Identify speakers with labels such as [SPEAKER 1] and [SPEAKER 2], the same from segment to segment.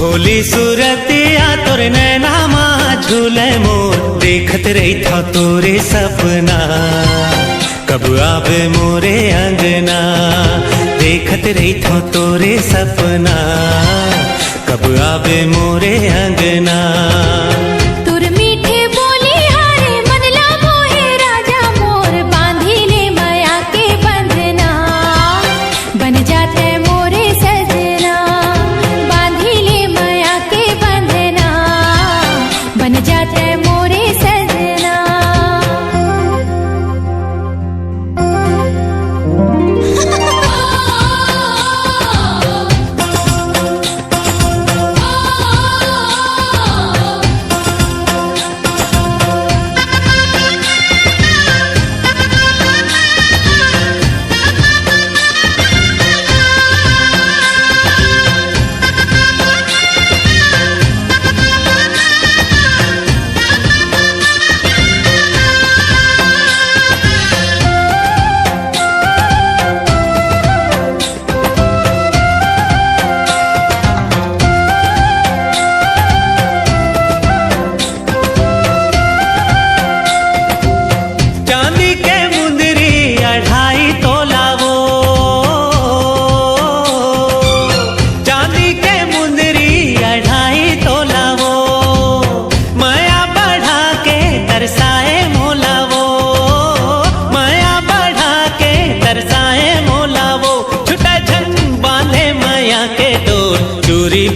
[SPEAKER 1] भोली सूरतिया तोर नैना माँ झूले मोर, देखत रही था तोरे सपना, कब आवे मोरे अंगना। देखत रही था तोरे सपना, कब आवे मोरे अंगना।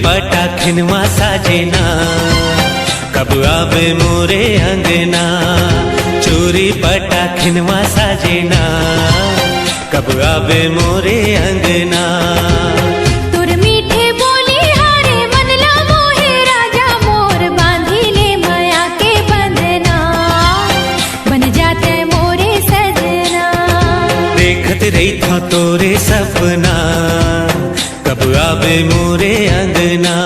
[SPEAKER 1] पटाखिनवा साजना, कब आवे मोरे अंगना। चोरी पटाखिनवा साजना, कब आवे मोरे अंगना।
[SPEAKER 2] तुर मीठे बोली हारे मनला मोहे राजा मोर, बांधी ले माया के बंधना, बन जाते मोरे सजना।
[SPEAKER 1] देखत रही था तोरे सपना, कब आवे मोरे अंगना।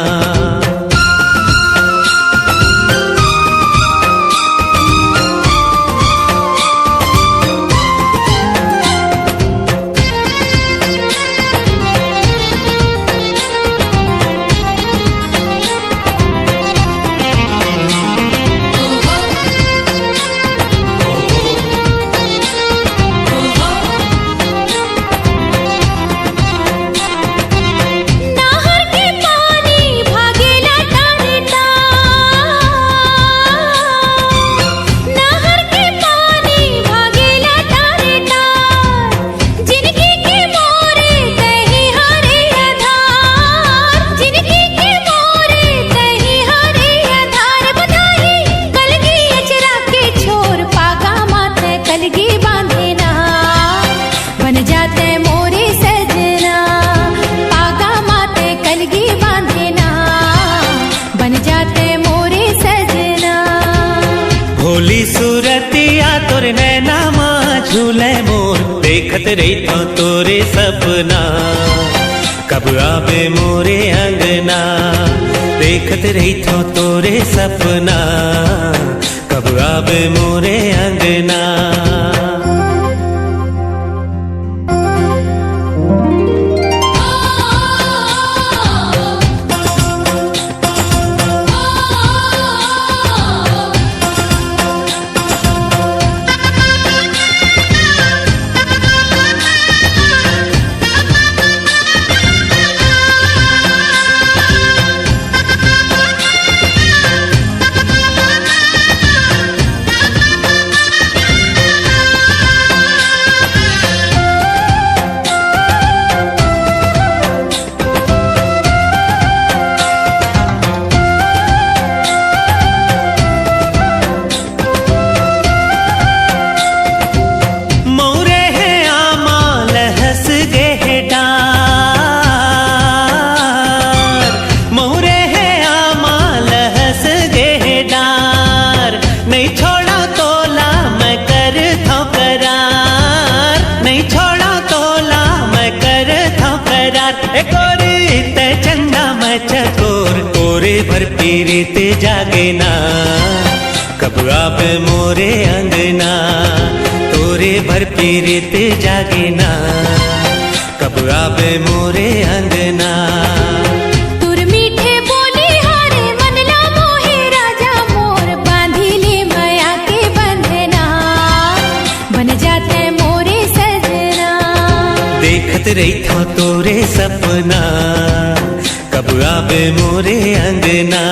[SPEAKER 1] भोली सूरतिया तोर नैना माँ झूले मोर, देखत रही था तोरे सपना, कब आवे मोरे अंगना। देखत रही था तोरे सपना, कब आवे मोरे अंगना। भर पीरित जागे ना, कब आवे मोरे अंगना। तोरे भर पीरित जागे ना, कब आवे मोरे अंगना।
[SPEAKER 2] तुर मीठे बोले
[SPEAKER 1] मोरे अंगना।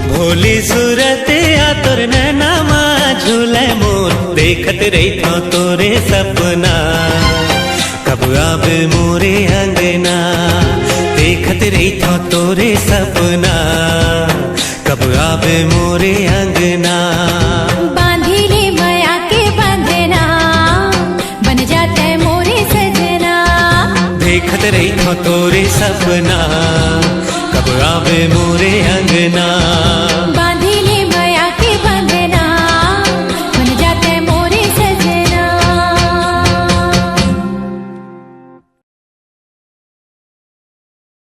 [SPEAKER 1] भोली सूरत आ तोर नैना माँ झूले मोर, देखत रही थो तोरे सपना, कब आवे मोरे अंगना। देखत रही थो तोरे सपना, कब आवे मोरे अंगना।
[SPEAKER 2] बांधी ले माया के बंधना, बन जाते मोरे सजना।
[SPEAKER 1] देखत रही थो तोरे सपना, कब आवे मोरे अंगना।